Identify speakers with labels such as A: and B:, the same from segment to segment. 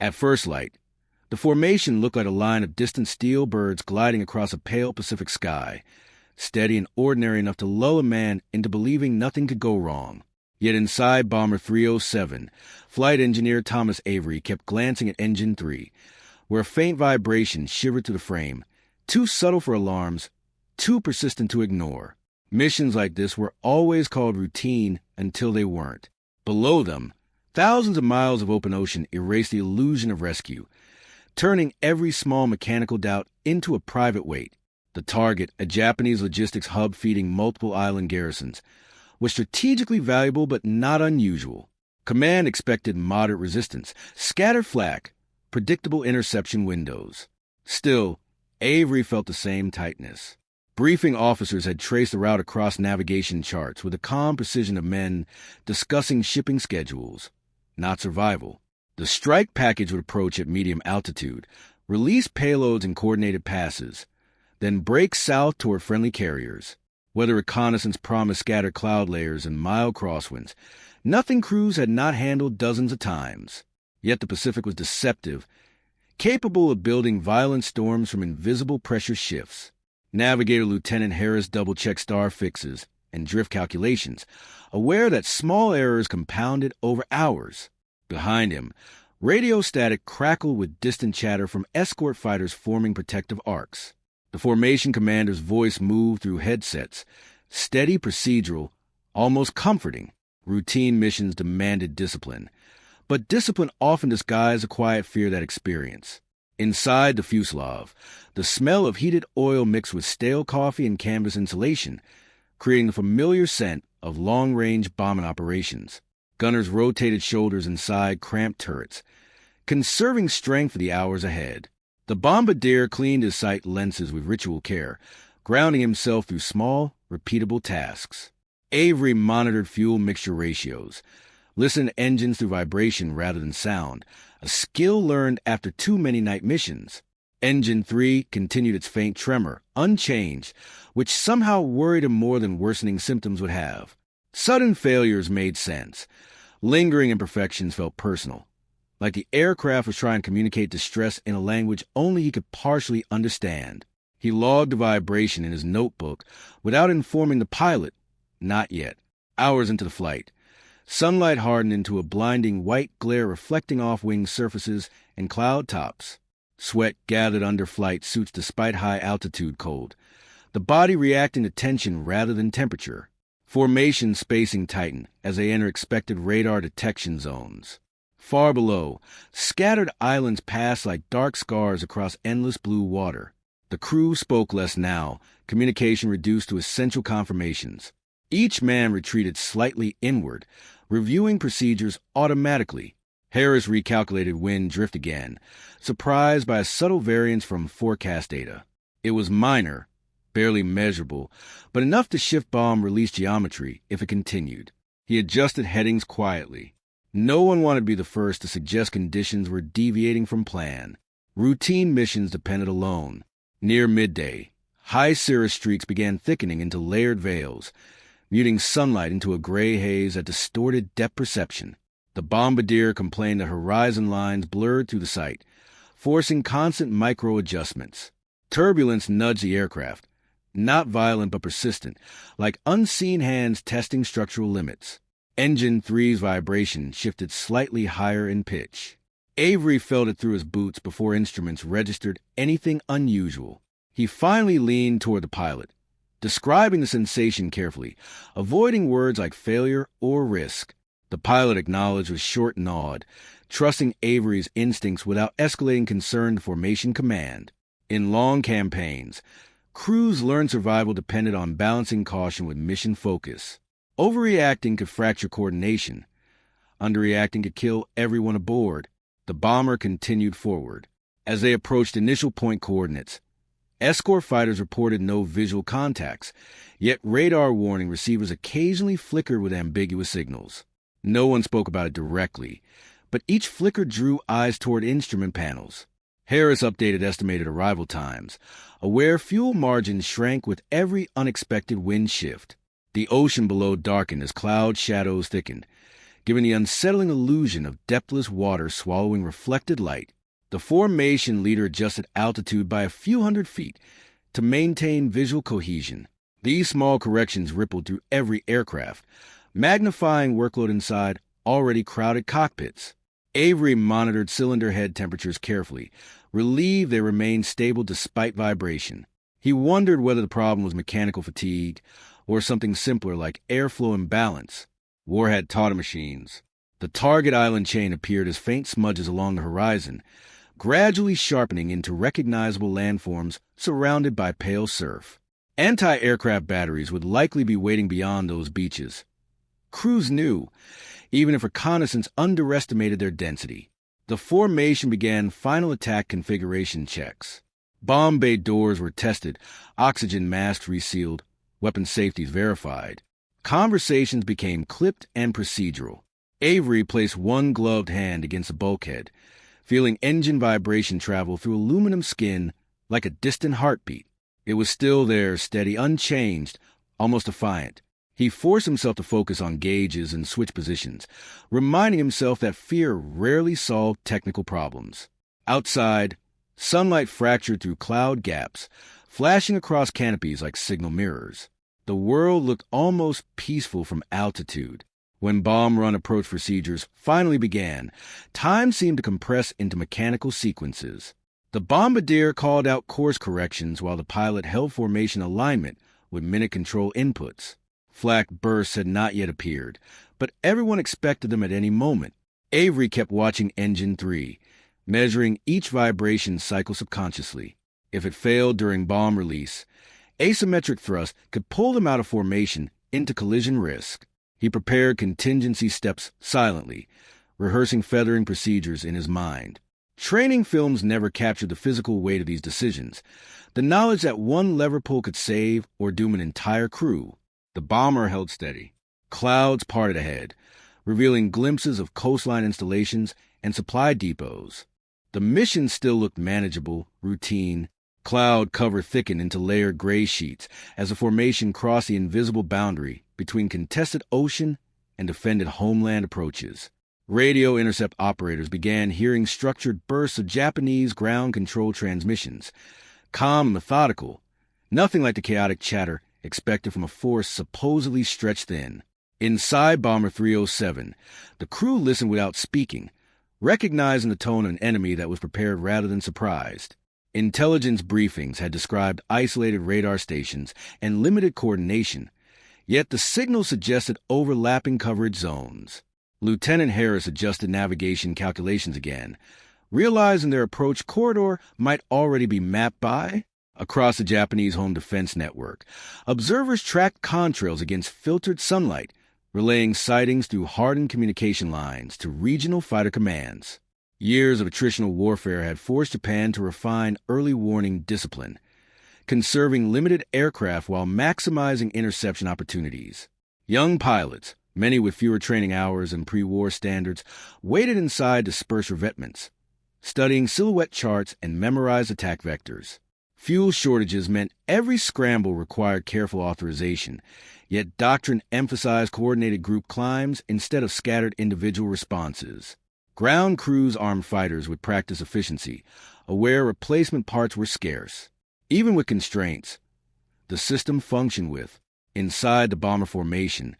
A: At first light, the formation looked like a line of distant steel birds gliding across a pale Pacific sky, steady and ordinary enough to lull a man into believing nothing could go wrong. Yet inside Bomber 307, flight engineer Thomas Avery kept glancing at Engine 3, where a faint vibration shivered through the frame, too subtle for alarms, too persistent to ignore. Missions like this were always called routine until they weren't. Below them, thousands of miles of open ocean erased the illusion of rescue, turning every small mechanical doubt into a private weight. The target, a Japanese logistics hub feeding multiple island garrisons, was strategically valuable but not unusual. Command expected moderate resistance, scattered flak, predictable interception windows. Still, Avery felt the same tightness. Briefing officers had traced the route across navigation charts with the calm precision of men discussing shipping schedules, not survival. The strike package would approach at medium altitude, release payloads in coordinated passes, then break south toward friendly carriers. Whether reconnaissance promised scattered cloud layers and mild crosswinds, nothing crews had not handled dozens of times. Yet the Pacific was deceptive, capable of building violent storms from invisible pressure shifts. Navigator Lieutenant Harris double-checked star fixes and drift calculations, aware that small errors compounded over hours. Behind him, radio static crackled with distant chatter from escort fighters forming protective arcs. The formation commander's voice moved through headsets, steady, procedural, almost comforting. Routine missions demanded discipline, but discipline often disguised a quiet fear that experience. Inside the fuselage, the smell of heated oil mixed with stale coffee and canvas insulation, creating the familiar scent of long-range bombing operations. Gunners rotated shoulders inside cramped turrets, conserving strength for the hours ahead. The bombardier cleaned his sight lenses with ritual care, grounding himself through small, repeatable tasks. Avery monitored fuel mixture ratios, listened to engines through vibration rather than sound, a skill learned after too many night missions. Engine 3 continued its faint tremor, unchanged, which somehow worried him more than worsening symptoms would have. Sudden failures made sense. Lingering imperfections felt personal, like the aircraft was trying to communicate distress in a language only he could partially understand. He logged the vibration in his notebook without informing the pilot. Not yet. Hours into the flight, sunlight hardened into a blinding white glare reflecting off wing surfaces and cloud tops. Sweat gathered under flight suits despite high-altitude cold, the body reacting to tension rather than temperature. Formation spacing tightened as they entered expected radar detection zones. Far below, scattered islands passed like dark scars across endless blue water. The crew spoke less now, communication reduced to essential confirmations. Each man retreated slightly inward, reviewing procedures automatically. Harris recalculated wind drift again, surprised by a subtle variance from forecast data. It was minor, barely measurable, but enough to shift bomb release geometry if it continued. He adjusted headings quietly. No one wanted to be the first to suggest conditions were deviating from plan. Routine missions depended alone. Near midday, high cirrus streaks began thickening into layered veils, muting sunlight into a gray haze that distorted depth perception. The bombardier complained that horizon lines blurred through the sight, forcing constant micro-adjustments. Turbulence nudged the aircraft, not violent but persistent, like unseen hands testing structural limits. Engine 3's vibration shifted slightly higher in pitch. Avery felt it through his boots before instruments registered anything unusual. He finally leaned toward the pilot, describing the sensation carefully, avoiding words like failure or risk. The pilot acknowledged with short nod, trusting Avery's instincts without escalating concern to formation command. In long campaigns, crews learned survival depended on balancing caution with mission focus. Overreacting could fracture coordination. Underreacting could kill everyone aboard. The bomber continued forward. As they approached initial point coordinates, escort fighters reported no visual contacts, yet radar warning receivers occasionally flickered with ambiguous signals. No one spoke about it directly, but each flicker drew eyes toward instrument panels. Harris updated estimated arrival times, aware fuel margins shrank with every unexpected wind shift. The ocean below darkened as cloud shadows thickened, giving the unsettling illusion of depthless water swallowing reflected light. The formation leader adjusted altitude by a few hundred feet to maintain visual cohesion. These small corrections rippled through every aircraft, magnifying workload inside already crowded cockpits. Avery monitored cylinder head temperatures carefully, relieved they remained stable despite vibration. He wondered whether the problem was mechanical fatigue or something simpler like airflow imbalance. War had taught machines. The target island chain appeared as faint smudges along the horizon, gradually sharpening into recognizable landforms surrounded by pale surf. Anti-aircraft batteries would likely be waiting beyond those beaches. Crews knew, even if reconnaissance underestimated their density. The formation began final attack configuration checks. Bomb bay doors were tested, oxygen masks resealed, weapon safeties verified. Conversations became clipped and procedural. Avery placed one gloved hand against the bulkhead, feeling engine vibration travel through aluminum skin like a distant heartbeat. It was still there, steady, unchanged, almost defiant. He forced himself to focus on gauges and switch positions, reminding himself that fear rarely solved technical problems. Outside, sunlight fractured through cloud gaps, flashing across canopies like signal mirrors. The world looked almost peaceful from altitude. When bomb run approach procedures finally began, time seemed to compress into mechanical sequences. The bombardier called out course corrections while the pilot held formation alignment with minute control inputs. Flak bursts had not yet appeared, but everyone expected them at any moment. Avery kept watching Engine 3, measuring each vibration cycle subconsciously. If it failed during bomb release, asymmetric thrust could pull them out of formation into collision risk. He prepared contingency steps silently, rehearsing feathering procedures in his mind. Training films never captured the physical weight of these decisions, the knowledge that one lever pull could save or doom an entire crew. The bomber held steady. Clouds parted ahead, revealing glimpses of coastline installations and supply depots. The mission still looked manageable, routine. Cloud cover thickened into layered gray sheets as the formation crossed the invisible boundary between contested ocean and defended homeland approaches. Radio intercept operators began hearing structured bursts of Japanese ground control transmissions, calm and methodical, nothing like the chaotic chatter expected from a force supposedly stretched thin. Inside Bomber 307, the crew listened without speaking, recognizing the tone of an enemy that was prepared rather than surprised. Intelligence briefings had described isolated radar stations and limited coordination, yet the signal suggested overlapping coverage zones. Lieutenant Harris adjusted navigation calculations again, realizing their approach corridor might already be mapped by. Across the Japanese home defense network, observers tracked contrails against filtered sunlight, relaying sightings through hardened communication lines to regional fighter commands. Years of attritional warfare had forced Japan to refine early warning discipline, conserving limited aircraft while maximizing interception opportunities. Young pilots, many with fewer training hours and pre-war standards, waited inside dispersed revetments, studying silhouette charts and memorized attack vectors. Fuel shortages meant every scramble required careful authorization, yet doctrine emphasized coordinated group climbs instead of scattered individual responses. Ground crews armed fighters would practice efficiency, aware replacement parts were scarce. Even with constraints, the system functioned with. Inside the bomber formation,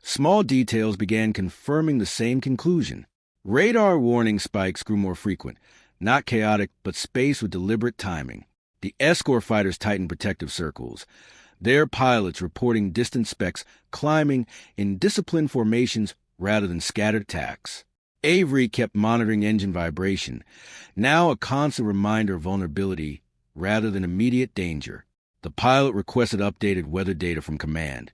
A: small details began confirming the same conclusion. Radar warning spikes grew more frequent, not chaotic, but spaced with deliberate timing. The escort fighters tightened protective circles, their pilots reporting distant specks climbing in disciplined formations rather than scattered attacks. Avery kept monitoring engine vibration, now a constant reminder of vulnerability rather than immediate danger. The pilot requested updated weather data from command,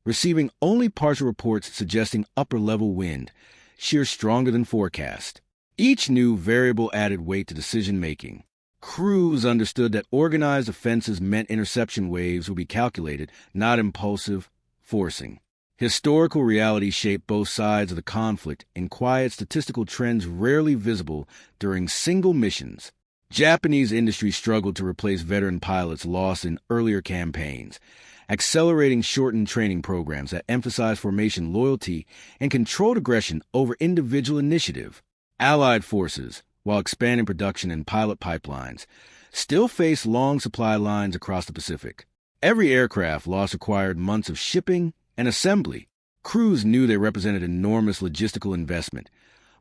A: receiving only partial reports suggesting upper-level wind, shear stronger than forecast. Each new variable added weight to decision-making. Crews understood that organized offenses meant interception waves would be calculated, not impulsive, forcing. Historical reality shaped both sides of the conflict in quiet statistical trends rarely visible during single missions. Japanese industry struggled to replace veteran pilots lost in earlier campaigns, accelerating shortened training programs that emphasize formation loyalty and controlled aggression over individual initiative. Allied forces, while expanding production and pilot pipelines, still face long supply lines across the Pacific. Every aircraft loss required months of shipping and assembly. Crews knew they represented enormous logistical investment,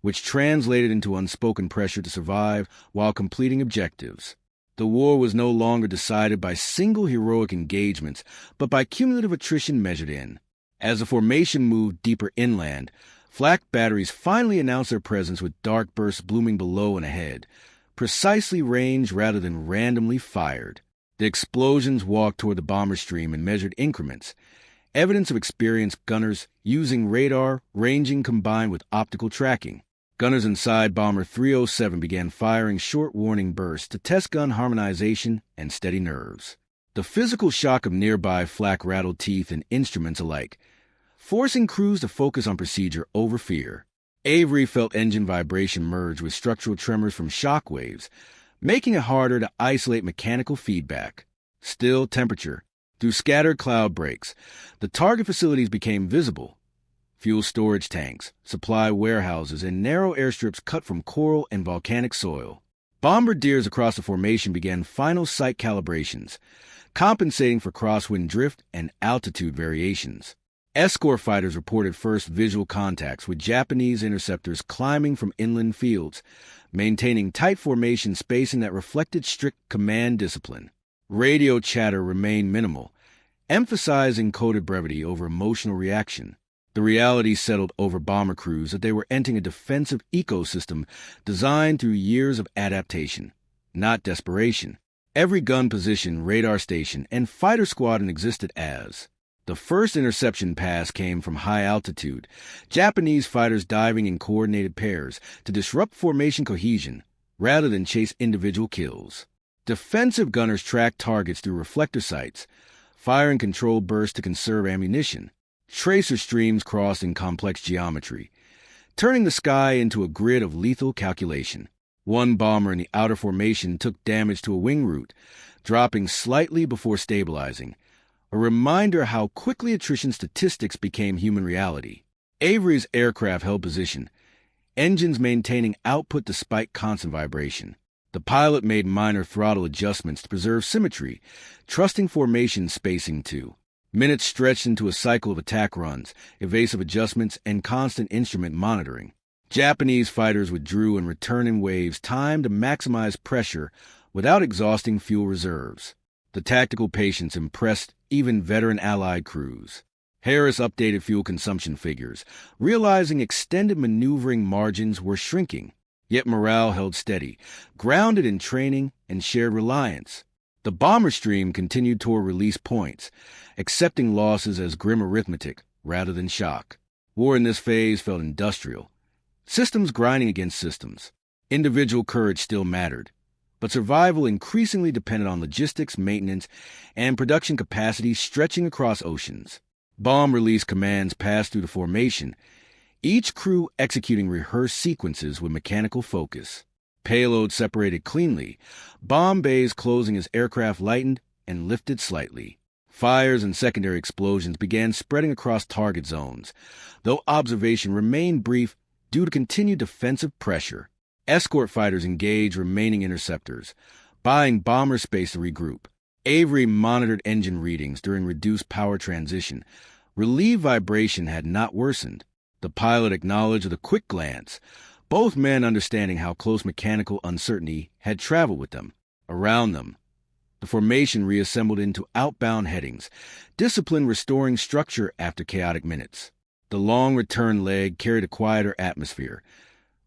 A: which translated into unspoken pressure to survive while completing objectives. The war was no longer decided by single heroic engagements, but by cumulative attrition measured in. As the formation moved deeper inland, flak batteries finally announced their presence with dark bursts blooming below and ahead, precisely ranged rather than randomly fired. The explosions walked toward the bomber stream in measured increments, evidence of experienced gunners using radar ranging combined with optical tracking. Gunners inside Bomber 307 began firing short warning bursts to test gun harmonization and steady nerves. The physical shock of nearby flak rattled teeth and instruments alike, forcing crews to focus on procedure over fear. Avery felt engine vibration merge with structural tremors from shock waves, making it harder to isolate mechanical feedback. Still temperature. Through scattered cloud breaks, the target facilities became visible. Fuel storage tanks, supply warehouses, and narrow airstrips cut from coral and volcanic soil. Bombardiers across the formation began final sight calibrations, compensating for crosswind drift and altitude variations. Escort fighters reported first visual contacts with Japanese interceptors climbing from inland fields, maintaining tight formation spacing that reflected strict command discipline. Radio chatter remained minimal, emphasizing coded brevity over emotional reaction. The reality settled over bomber crews that they were entering a defensive ecosystem designed through years of adaptation, not desperation. Every gun position, radar station, and fighter squadron existed as. The first interception pass came from high altitude, Japanese fighters diving in coordinated pairs to disrupt formation cohesion rather than chase individual kills. Defensive gunners tracked targets through reflector sights, firing controlled bursts to conserve ammunition. Tracer streams crossed in complex geometry, turning the sky into a grid of lethal calculation. One bomber in the outer formation took damage to a wing root, dropping slightly before stabilizing, a reminder how quickly attrition statistics became human reality. Avery's aircraft held position, engines maintaining output despite constant vibration. The pilot made minor throttle adjustments to preserve symmetry, trusting formation spacing too. Minutes stretched into a cycle of attack runs, evasive adjustments, and constant instrument monitoring. Japanese fighters withdrew and returned in waves timed to maximize pressure without exhausting fuel reserves. The tactical patience impressed even veteran Allied crews. Harris updated fuel consumption figures, realizing extended maneuvering margins were shrinking. Yet morale held steady, grounded in training and shared reliance. The bomber stream continued toward release points, accepting losses as grim arithmetic rather than shock. War in this phase felt industrial, systems grinding against systems. Individual courage still mattered, but survival increasingly depended on logistics, maintenance, and production capacity stretching across oceans. Bomb release commands passed through the formation, each crew executing rehearsed sequences with mechanical focus. Payload separated cleanly, bomb bays closing as aircraft lightened and lifted slightly. Fires and secondary explosions began spreading across target zones, though observation remained brief due to continued defensive pressure. Escort fighters engaged remaining interceptors, buying bomber space to regroup. Avery monitored engine readings during reduced power transition. Relief vibration had not worsened. The pilot acknowledged with a quick glance, both men understanding how close mechanical uncertainty had traveled with them. Around them, the formation reassembled into outbound headings, discipline restoring structure after chaotic minutes. The long return leg carried a quieter atmosphere,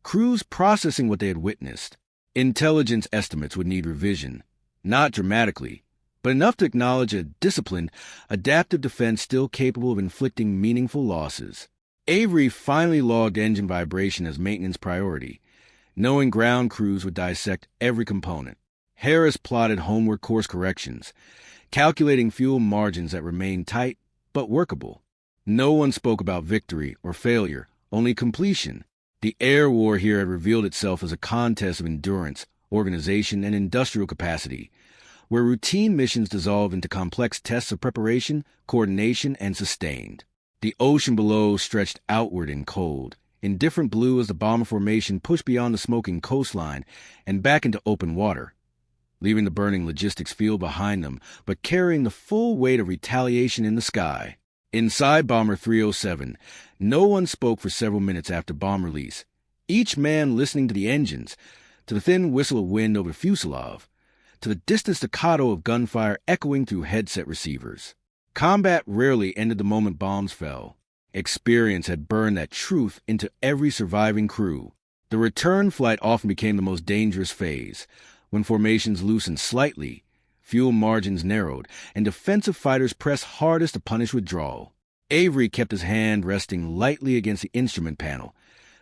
A: crews processing what they had witnessed. Intelligence estimates would need revision, not dramatically, but enough to acknowledge a disciplined, adaptive defense still capable of inflicting meaningful losses. Avery finally logged engine vibration as maintenance priority, knowing ground crews would dissect every component. Harris plotted homeward course corrections, calculating fuel margins that remained tight but workable. No one spoke about victory or failure, only completion. The air war here had revealed itself as a contest of endurance, organization, and industrial capacity, where routine missions dissolved into complex tests of preparation, coordination, and sustained. The ocean below stretched outward in cold, indifferent blue as the bomber formation pushed beyond the smoking coastline and back into open water, leaving the burning logistics field behind them, but carrying the full weight of retaliation in the sky. Inside Bomber 307, no one spoke for several minutes after bomb release, each man listening to the engines, to the thin whistle of wind over the fuselage, to the distant staccato of gunfire echoing through headset receivers. Combat rarely ended the moment bombs fell. Experience had burned that truth into every surviving crew. The return flight often became the most dangerous phase, when formations loosened slightly, fuel margins narrowed, and defensive fighters pressed hardest to punish withdrawal. Avery kept his hand resting lightly against the instrument panel,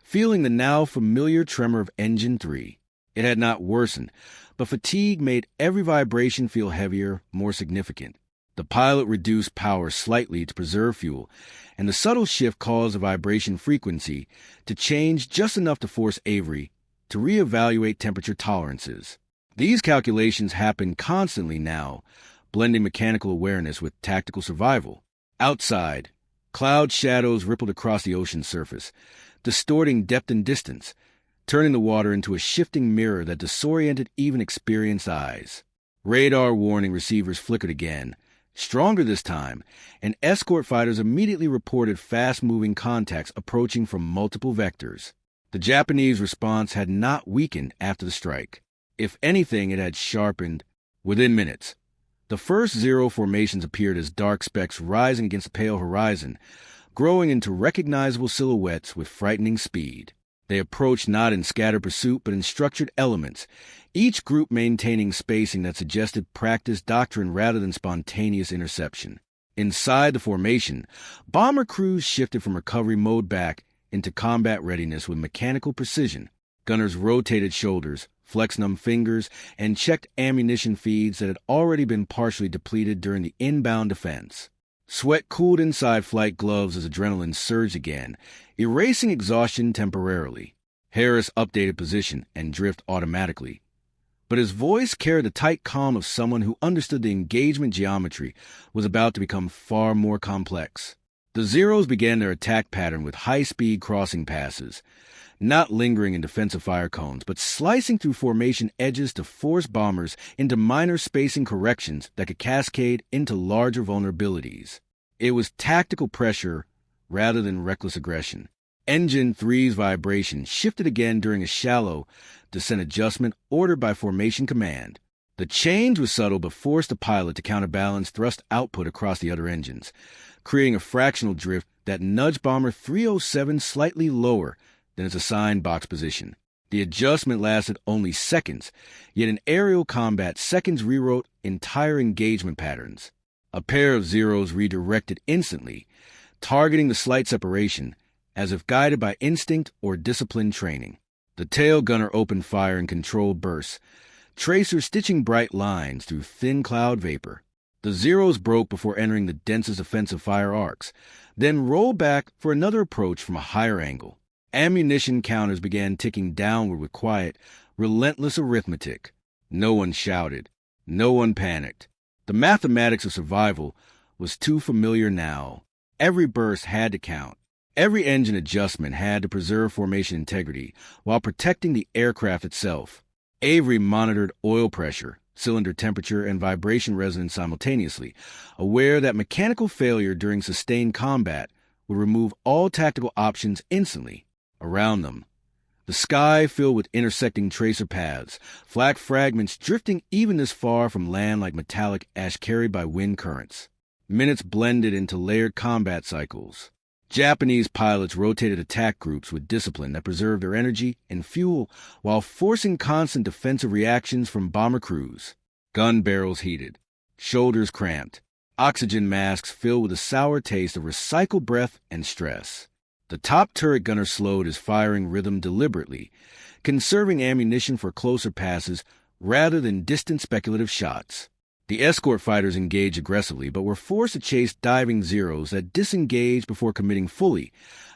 A: feeling the now familiar tremor of Engine 3. It had not worsened, but fatigue made every vibration feel heavier, more significant. The pilot reduced power slightly to preserve fuel, and the subtle shift caused the vibration frequency to change just enough to force Avery to reevaluate temperature tolerances. These calculations happened constantly now, blending mechanical awareness with tactical survival. Outside, cloud shadows rippled across the ocean's surface, distorting depth and distance, turning the water into a shifting mirror that disoriented even experienced eyes. Radar warning receivers flickered again, stronger this time, and escort fighters immediately reported fast-moving contacts approaching from multiple vectors. The Japanese response had not weakened after the strike. If anything, it had sharpened within minutes. The first Zero formations appeared as dark specks rising against the pale horizon, growing into recognizable silhouettes with frightening speed. They approached not in scattered pursuit but in structured elements, each group maintaining spacing that suggested practiced doctrine rather than spontaneous interception. Inside the formation, bomber crews shifted from recovery mode back into combat readiness with mechanical precision. Gunners rotated shoulders, flexed numb fingers, and checked ammunition feeds that had already been partially depleted during the inbound defense. Sweat cooled inside flight gloves as adrenaline surged again, erasing exhaustion temporarily. Harris updated position and drift automatically, but his voice carried the tight calm of someone who understood the engagement geometry was about to become far more complex. The Zeros began their attack pattern with high-speed crossing passes, not lingering in defensive fire cones, but slicing through formation edges to force bombers into minor spacing corrections that could cascade into larger vulnerabilities. It was tactical pressure rather than reckless aggression. Engine 3's vibration shifted again during a shallow descent adjustment ordered by formation command. The change was subtle but forced the pilot to counterbalance thrust output across the other engines, creating a fractional drift that nudged Bomber 307 slightly lower than its assigned box position. The adjustment lasted only seconds, yet in aerial combat, seconds rewrote entire engagement patterns. A pair of Zeros redirected instantly, targeting the slight separation, as if guided by instinct or disciplined training. The tail gunner opened fire in controlled bursts, tracers stitching bright lines through thin cloud vapor. The Zeros broke before entering the densest offensive fire arcs, then rolled back for another approach from a higher angle. Ammunition counters began ticking downward with quiet, relentless arithmetic. No one shouted. No one panicked. The mathematics of survival was too familiar now. Every burst had to count. Every engine adjustment had to preserve formation integrity while protecting the aircraft itself. Avery monitored oil pressure, cylinder temperature, and vibration resonance simultaneously, aware that mechanical failure during sustained combat would remove all tactical options instantly. Around them, the sky filled with intersecting tracer paths, flak fragments drifting even this far from land like metallic ash carried by wind currents. Minutes blended into layered combat cycles. Japanese pilots rotated attack groups with discipline that preserved their energy and fuel while forcing constant defensive reactions from bomber crews. Gun barrels heated, shoulders cramped, oxygen masks filled with a sour taste of recycled breath and stress. The top turret gunner slowed his firing rhythm deliberately, conserving ammunition for closer passes rather than distant speculative shots. The escort fighters engaged aggressively, but were forced to chase diving Zeros that disengaged before committing fully,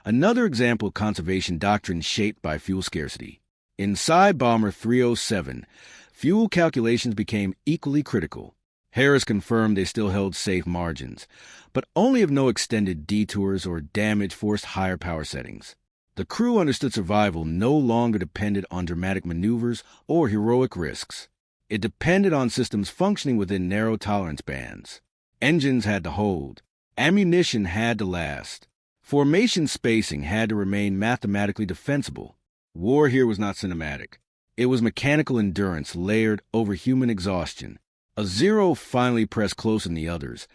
A: another example of conservation doctrine shaped by fuel scarcity. Inside Bomber 307, Fuel calculations became equally critical. Harris confirmed they still held safe margins, but only if no extended detours or damage forced higher power settings. The crew understood survival no longer depended on dramatic maneuvers or heroic risks. It depended on systems functioning within narrow tolerance bands. Engines had to hold. Ammunition had to last. Formation spacing had to remain mathematically defensible. War here was not cinematic. It was mechanical endurance layered over human exhaustion. A Zero finally pressed closer than the others,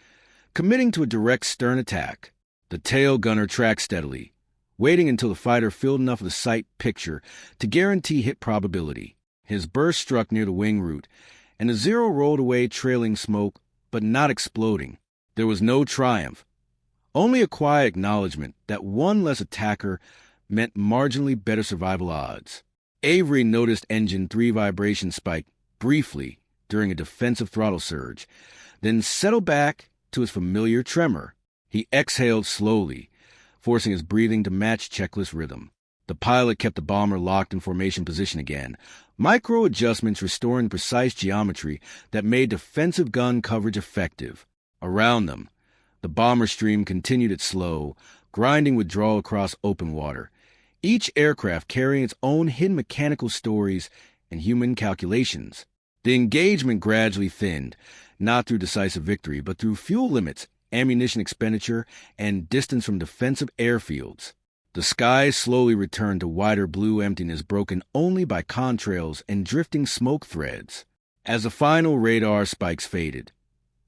A: committing to a direct stern attack. The tail gunner tracked steadily, waiting until the fighter filled enough of the sight picture to guarantee hit probability. His burst struck near the wing root, and the Zero rolled away trailing smoke, but not exploding. There was no triumph, only a quiet acknowledgement that one less attacker meant marginally better survival odds. Avery noticed Engine 3 vibration spike briefly during a defensive throttle surge, then settled back to his familiar tremor. He exhaled slowly, forcing his breathing to match checklist rhythm. The pilot kept the bomber locked in formation position again, micro adjustments restoring precise geometry that made defensive gun coverage effective. Around them, the bomber stream continued its slow, grinding withdrawal across open water, each aircraft carrying its own hidden mechanical stories and human calculations. The engagement gradually thinned, not through decisive victory, but through fuel limits, ammunition expenditure, and distance from defensive airfields. The sky slowly returned to wider blue emptiness broken only by contrails and drifting smoke threads. As the final radar spikes faded,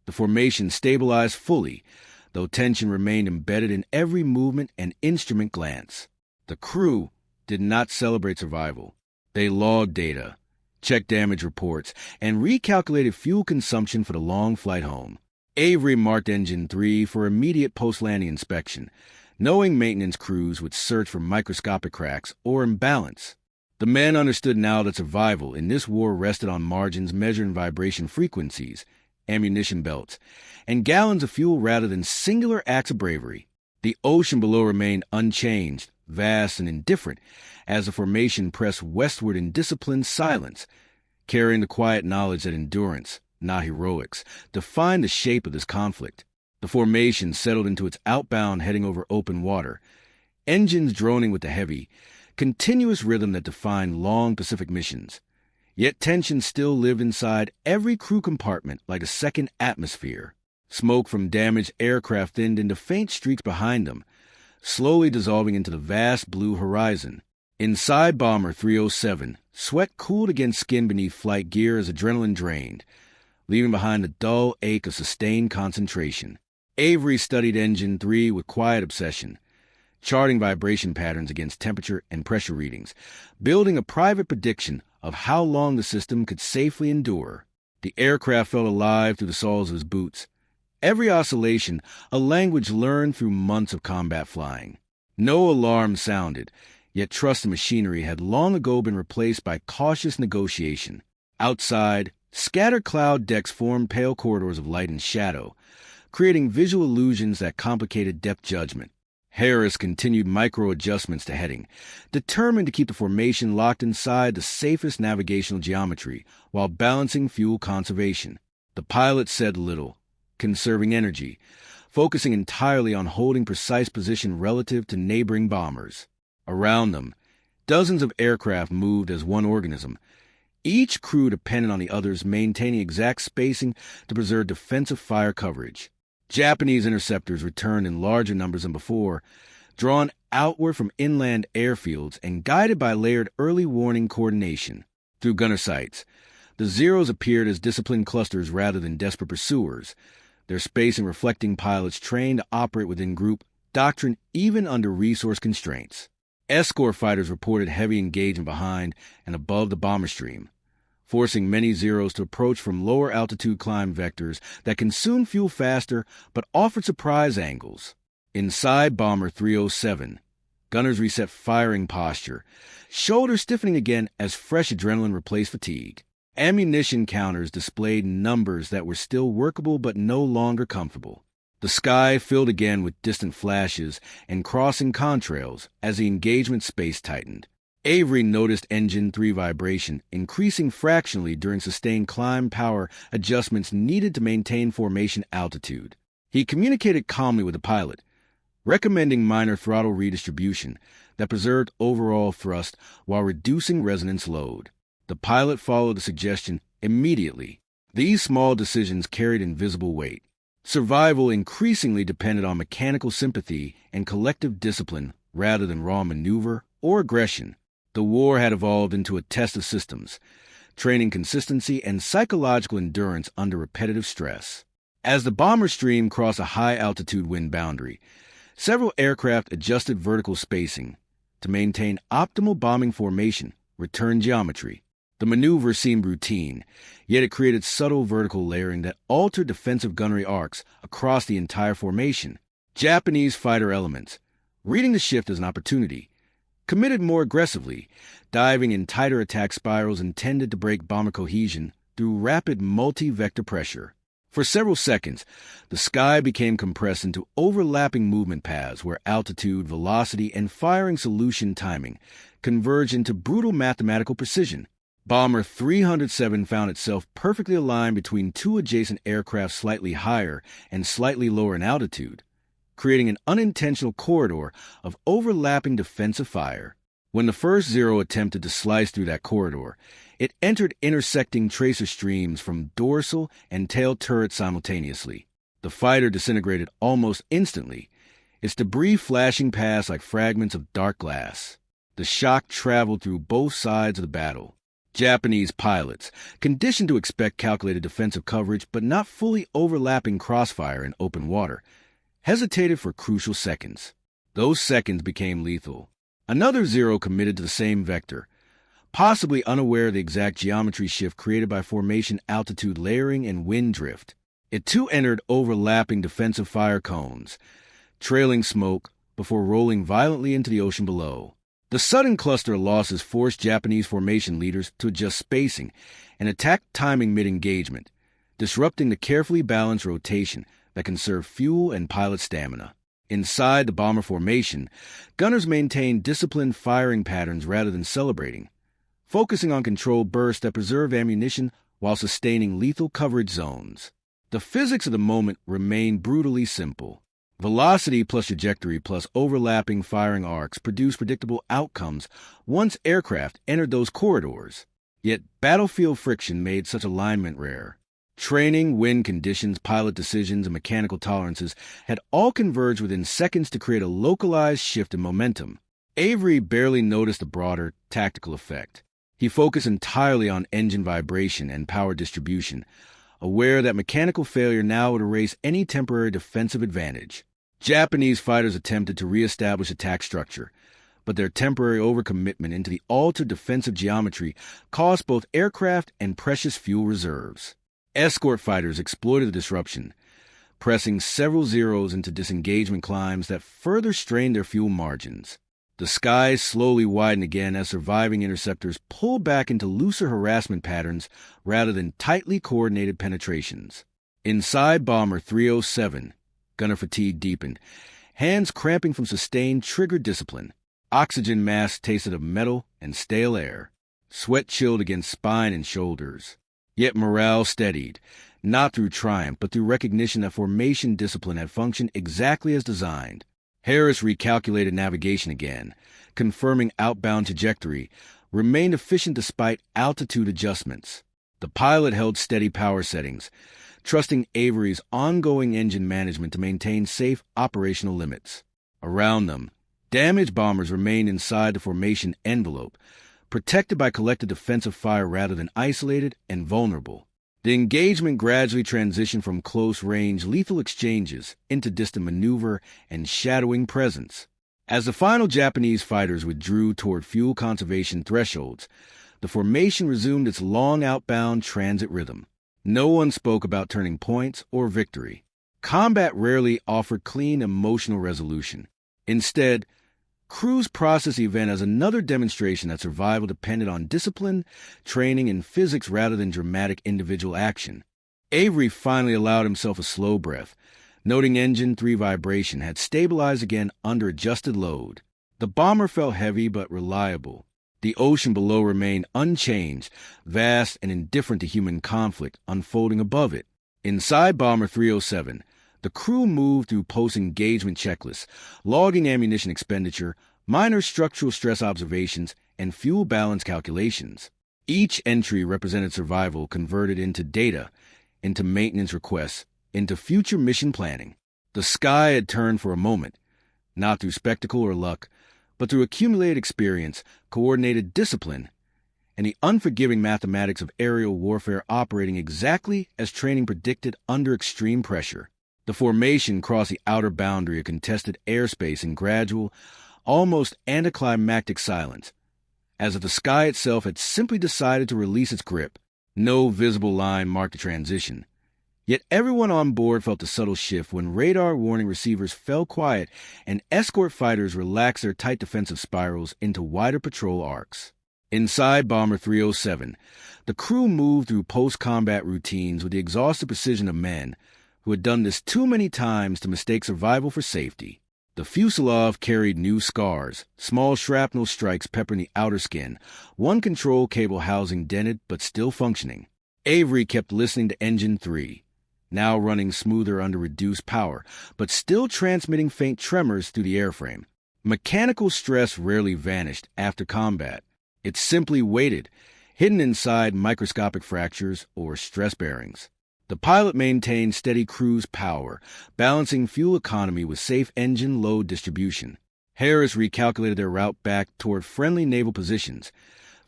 A: the formation stabilized fully, though tension remained embedded in every movement and instrument glance. The crew did not celebrate survival. They logged data, checked damage reports, and recalculated fuel consumption for the long flight home. Avery marked Engine 3 for immediate post-landing inspection, knowing maintenance crews would search for microscopic cracks or imbalance. The men understood now that survival in this war rested on margins measured in vibration frequencies, ammunition belts, and gallons of fuel rather than singular acts of bravery. The ocean below remained unchanged, vast and indifferent, as the formation pressed westward in disciplined silence, carrying the quiet knowledge that endurance, not heroics, defined the shape of this conflict. The formation settled into its outbound heading over open water, engines droning with the heavy, continuous rhythm that defined long Pacific missions. Yet tension still lived inside every crew compartment like a second atmosphere. Smoke from damaged aircraft thinned into faint streaks behind them, slowly dissolving into the vast blue horizon. Inside Bomber 307, sweat cooled against skin beneath flight gear as adrenaline drained, leaving behind the dull ache of sustained concentration. Avery studied Engine 3 with quiet obsession, charting vibration patterns against temperature and pressure readings, building a private prediction of how long the system could safely endure. The aircraft felt alive through the soles of his boots. Every oscillation, a language learned through months of combat flying. No alarm sounded, yet trust in machinery had long ago been replaced by cautious negotiation. Outside, scattered cloud decks formed pale corridors of light and shadow, creating visual illusions that complicated depth judgment. Harris continued micro-adjustments to heading, determined to keep the formation locked inside the safest navigational geometry while balancing fuel conservation. The pilot said little, conserving energy, focusing entirely on holding precise position relative to neighboring bombers. Around them, dozens of aircraft moved as one organism, each crew dependent on the others maintaining exact spacing to preserve defensive fire coverage. Japanese interceptors returned in larger numbers than before, drawn outward from inland airfields and guided by layered early warning coordination. Through gunner sights, the Zeros appeared as disciplined clusters rather than desperate pursuers, their spacing reflecting pilots trained to operate within group doctrine even under resource constraints. Escort fighters reported heavy engagement behind and above the bomber stream, forcing many Zeros to approach from lower altitude climb vectors that consumed fuel faster but offered surprise angles. Inside Bomber 307, gunners reset firing posture, shoulders stiffening again as fresh adrenaline replaced fatigue. Ammunition counters displayed numbers that were still workable but no longer comfortable. The sky filled again with distant flashes and crossing contrails as the engagement space tightened. Avery noticed engine 3 vibration increasing fractionally during sustained climb power adjustments needed to maintain formation altitude. He communicated calmly with the pilot, recommending minor throttle redistribution that preserved overall thrust while reducing resonance load. The pilot followed the suggestion immediately. These small decisions carried invisible weight. Survival increasingly depended on mechanical sympathy and collective discipline rather than raw maneuver or aggression. The war had evolved into a test of systems, training consistency and psychological endurance under repetitive stress. As the bomber stream crossed a high-altitude wind boundary, several aircraft adjusted vertical spacing to maintain optimal bombing formation, return geometry. The maneuver seemed routine, yet it created subtle vertical layering that altered defensive gunnery arcs across the entire formation. Japanese fighter elements, reading the shift as an opportunity, committed more aggressively, diving in tighter attack spirals intended to break bomber cohesion through rapid multi-vector pressure. For several seconds, the sky became compressed into overlapping movement paths where altitude, velocity, and firing solution timing converged into brutal mathematical precision. Bomber 307 found itself perfectly aligned between two adjacent aircraft slightly higher and slightly lower in altitude, creating an unintentional corridor of overlapping defensive fire. When the first Zero attempted to slice through that corridor, it entered intersecting tracer streams from dorsal and tail turrets simultaneously. The fighter disintegrated almost instantly, its debris flashing past like fragments of dark glass. The shock traveled through both sides of the battle. Japanese pilots, conditioned to expect calculated defensive coverage but not fully overlapping crossfire in open water, hesitated for crucial seconds. Those seconds became lethal. Another Zero committed to the same vector, possibly unaware of the exact geometry shift created by formation altitude layering and wind drift. It too entered overlapping defensive fire cones, trailing smoke before rolling violently into the ocean below. The sudden cluster of losses forced Japanese formation leaders to adjust spacing and attack timing mid-engagement, disrupting the carefully balanced rotation that conserved fuel and pilot stamina. Inside the bomber formation, gunners maintained disciplined firing patterns rather than celebrating, focusing on controlled bursts that preserved ammunition while sustaining lethal coverage zones. The physics of the moment remained brutally simple. Velocity plus trajectory plus overlapping firing arcs produced predictable outcomes once aircraft entered those corridors. Yet battlefield friction made such alignment rare. Training, wind conditions, pilot decisions, and mechanical tolerances had all converged within seconds to create a localized shift in momentum. Avery barely noticed the broader tactical effect. He focused entirely on engine vibration and power distribution, aware that mechanical failure now would erase any temporary defensive advantage. Japanese fighters attempted to reestablish attack structure, but their temporary overcommitment into the altered defensive geometry cost both aircraft and precious fuel reserves. Escort fighters exploited the disruption, pressing several Zeros into disengagement climbs that further strained their fuel margins. The skies slowly widened again as surviving interceptors pulled back into looser harassment patterns rather than tightly coordinated penetrations. Inside Bomber 307, gunner fatigue deepened, hands cramping from sustained trigger discipline. Oxygen masks tasted of metal and stale air. Sweat chilled against spine and shoulders. Yet morale steadied, not through triumph, but through recognition that formation discipline had functioned exactly as designed. Harris recalculated navigation again, confirming outbound trajectory, remained efficient despite altitude adjustments. The pilot held steady power settings, trusting Avery's ongoing engine management to maintain safe operational limits. Around them, damaged bombers remained inside the formation envelope, protected by collective defensive fire rather than isolated and vulnerable. The engagement gradually transitioned from close-range lethal exchanges into distant maneuver and shadowing presence. As the final Japanese fighters withdrew toward fuel conservation thresholds, the formation resumed its long outbound transit rhythm. No one spoke about turning points or victory. Combat rarely offered clean emotional resolution. Instead, crews processed the event as another demonstration that survival depended on discipline, training, and physics rather than dramatic individual action. Avery finally allowed himself a slow breath, noting engine 3 vibration had stabilized again under adjusted load. The bomber felt heavy but reliable, The ocean below remained unchanged, vast and indifferent to human conflict unfolding above it. Inside Bomber 307, the crew moved through post-engagement checklists, logging ammunition expenditure, minor structural stress observations, and fuel balance calculations. Each entry represented survival converted into data, into maintenance requests, into future mission planning. The sky had turned for a moment, not through spectacle or luck, but through accumulated experience, coordinated discipline, and the unforgiving mathematics of aerial warfare operating exactly as training predicted under extreme pressure. The formation crossed the outer boundary of contested airspace in gradual, almost anticlimactic silence, as if the sky itself had simply decided to release its grip. No visible line marked the transition. Yet everyone on board felt the subtle shift when radar warning receivers fell quiet and escort fighters relaxed their tight defensive spirals into wider patrol arcs. Inside Bomber 307, the crew moved through post-combat routines with the exhausted precision of men who had done this too many times to mistake survival for safety. The fuselage carried new scars, small shrapnel strikes peppering the outer skin, one control cable housing dented but still functioning. Avery kept listening to Engine 3, now running smoother under reduced power, but still transmitting faint tremors through the airframe. Mechanical stress rarely vanished after combat. It simply waited, hidden inside microscopic fractures or stress bearings. The pilot maintained steady cruise power, balancing fuel economy with safe engine load distribution. Harris recalculated their route back toward friendly naval positions,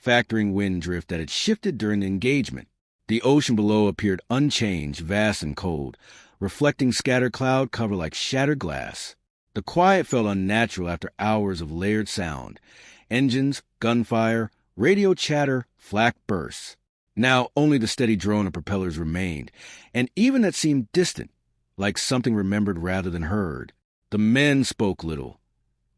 A: factoring wind drift that had shifted during the engagement. The ocean below appeared unchanged, vast and cold, reflecting scattered cloud cover like shattered glass. The quiet felt unnatural after hours of layered sound. Engines, gunfire, radio chatter, flak bursts. Now only the steady drone of propellers remained, and even that seemed distant, like something remembered rather than heard. The men spoke little,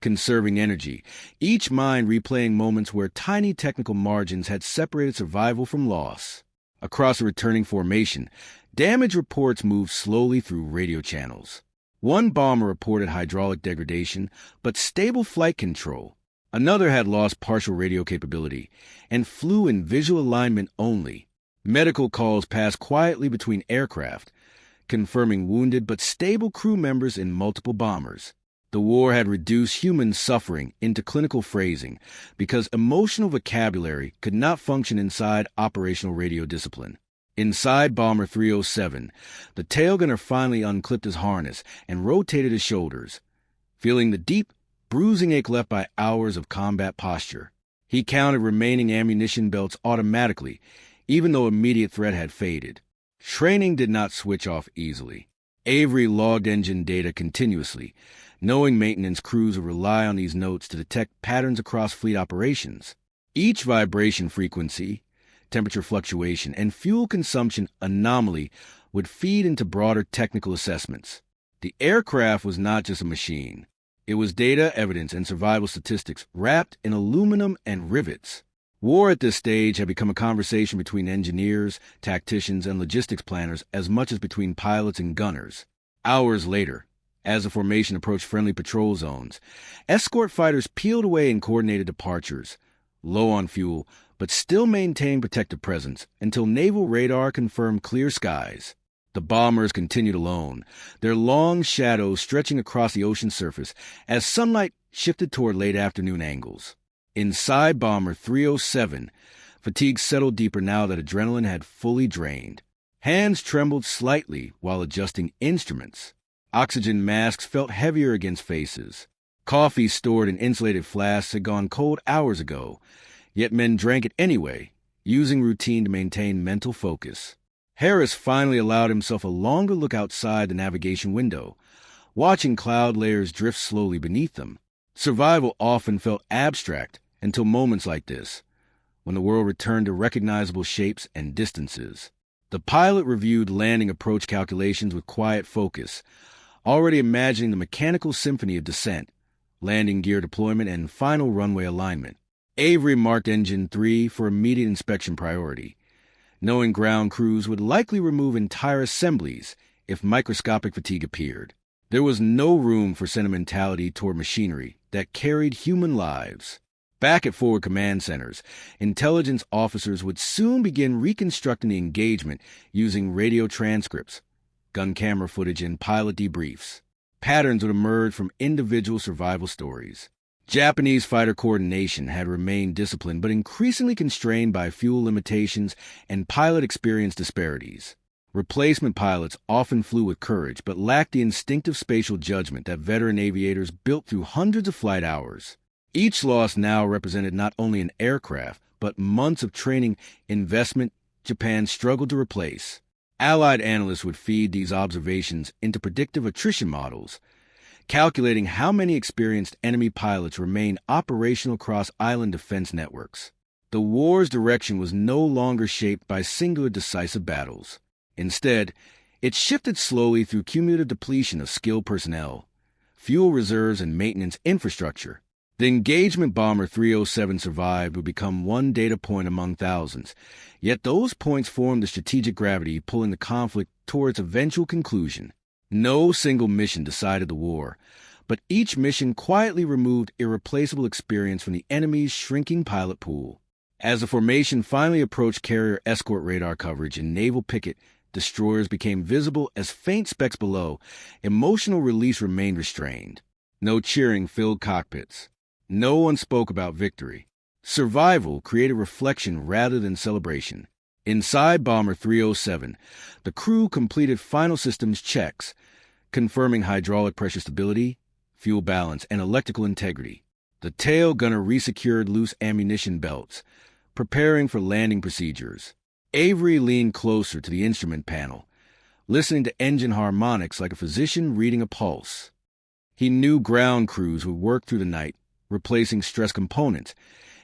A: conserving energy, each mind replaying moments where tiny technical margins had separated survival from loss. Across a returning formation, damage reports moved slowly through radio channels. One bomber reported hydraulic degradation, but stable flight control. Another had lost partial radio capability and flew in visual alignment only. Medical calls passed quietly between aircraft, confirming wounded but stable crew members in multiple bombers. The war had reduced human suffering into clinical phrasing because emotional vocabulary could not function inside operational radio discipline. Inside Bomber 307, the tail gunner finally unclipped his harness and rotated his shoulders, feeling the deep, bruising ache left by hours of combat posture. He counted remaining ammunition belts automatically, even though immediate threat had faded. Training did not switch off easily. Avery logged engine data continuously, knowing maintenance crews would rely on these notes to detect patterns across fleet operations. Each vibration frequency, temperature fluctuation, and fuel consumption anomaly would feed into broader technical assessments. The aircraft was not just a machine. It was data, evidence, and survival statistics wrapped in aluminum and rivets. War at this stage had become a conversation between engineers, tacticians, and logistics planners as much as between pilots and gunners. Hours later, as the formation approached friendly patrol zones, escort fighters peeled away in coordinated departures, low on fuel, but still maintained protective presence until naval radar confirmed clear skies. The bombers continued alone, their long shadows stretching across the ocean surface as sunlight shifted toward late afternoon angles. Inside Bomber 307, fatigue settled deeper now that adrenaline had fully drained. Hands trembled slightly while adjusting instruments. Oxygen masks felt heavier against faces. Coffee stored in insulated flasks had gone cold hours ago, yet men drank it anyway, using routine to maintain mental focus. Harris finally allowed himself a longer look outside the navigation window, watching cloud layers drift slowly beneath them. Survival often felt abstract until moments like this, when the world returned to recognizable shapes and distances. The pilot reviewed landing approach calculations with quiet focus, already imagining the mechanical symphony of descent, landing gear deployment, and final runway alignment. Avery marked Engine 3 for immediate inspection priority, knowing ground crews would likely remove entire assemblies if microscopic fatigue appeared. There was no room for sentimentality toward machinery that carried human lives. Back at forward command centers, intelligence officers would soon begin reconstructing the engagement using radio transcripts, gun camera footage, and pilot debriefs. Patterns would emerge from individual survival stories. Japanese fighter coordination had remained disciplined but increasingly constrained by fuel limitations and pilot experience disparities. Replacement pilots often flew with courage but lacked the instinctive spatial judgment that veteran aviators built through hundreds of flight hours. Each loss now represented not only an aircraft, but months of training investment Japan struggled to replace. Allied analysts would feed these observations into predictive attrition models, calculating how many experienced enemy pilots remained operational across island defense networks. The war's direction was no longer shaped by singular decisive battles. Instead, it shifted slowly through cumulative depletion of skilled personnel, fuel reserves, and maintenance infrastructure. The engagement bomber 307 survived would become one data point among thousands, yet those points formed the strategic gravity pulling the conflict toward its eventual conclusion. No single mission decided the war, but each mission quietly removed irreplaceable experience from the enemy's shrinking pilot pool. As the formation finally approached carrier escort radar coverage and naval picket destroyers became visible as faint specks below, emotional release remained restrained. No cheering filled cockpits. No one spoke about victory. Survival created reflection rather than celebration. Inside Bomber 307, the crew completed final systems checks, confirming hydraulic pressure stability, fuel balance, and electrical integrity. The tail gunner resecured loose ammunition belts, preparing for landing procedures. Avery leaned closer to the instrument panel, listening to engine harmonics like a physician reading a pulse. He knew ground crews would work through the night, replacing stress components,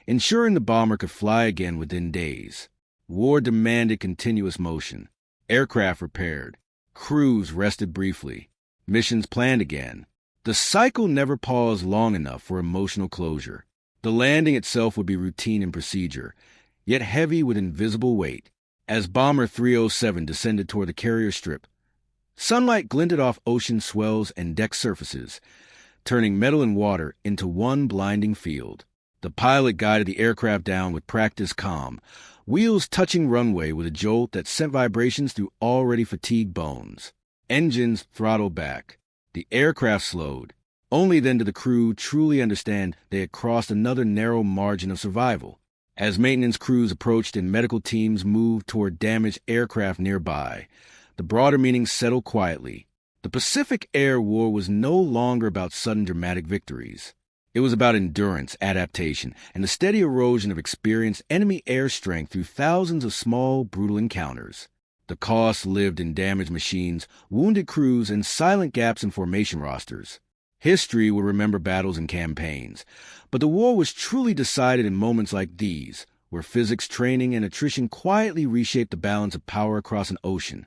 A: ensuring the bomber could fly again within days. War demanded continuous motion. Aircraft repaired. Crews rested briefly. Missions planned again. The cycle never paused long enough for emotional closure. The landing itself would be routine in procedure, yet heavy with invisible weight. As Bomber 307 descended toward the carrier strip, sunlight glinted off ocean swells and deck surfaces, turning metal and water into one blinding field. The pilot guided the aircraft down with practiced calm, wheels touching runway with a jolt that sent vibrations through already fatigued bones. Engines throttled back. The aircraft slowed. Only then did the crew truly understand they had crossed another narrow margin of survival. As maintenance crews approached and medical teams moved toward damaged aircraft nearby, the broader meaning settled quietly. The Pacific Air War was no longer about sudden dramatic victories. It was about endurance, adaptation, and the steady erosion of experienced enemy air strength through thousands of small, brutal encounters. The cost lived in damaged machines, wounded crews, and silent gaps in formation rosters. History would remember battles and campaigns, but the war was truly decided in moments like these, where physics, training, and attrition quietly reshaped the balance of power across an ocean.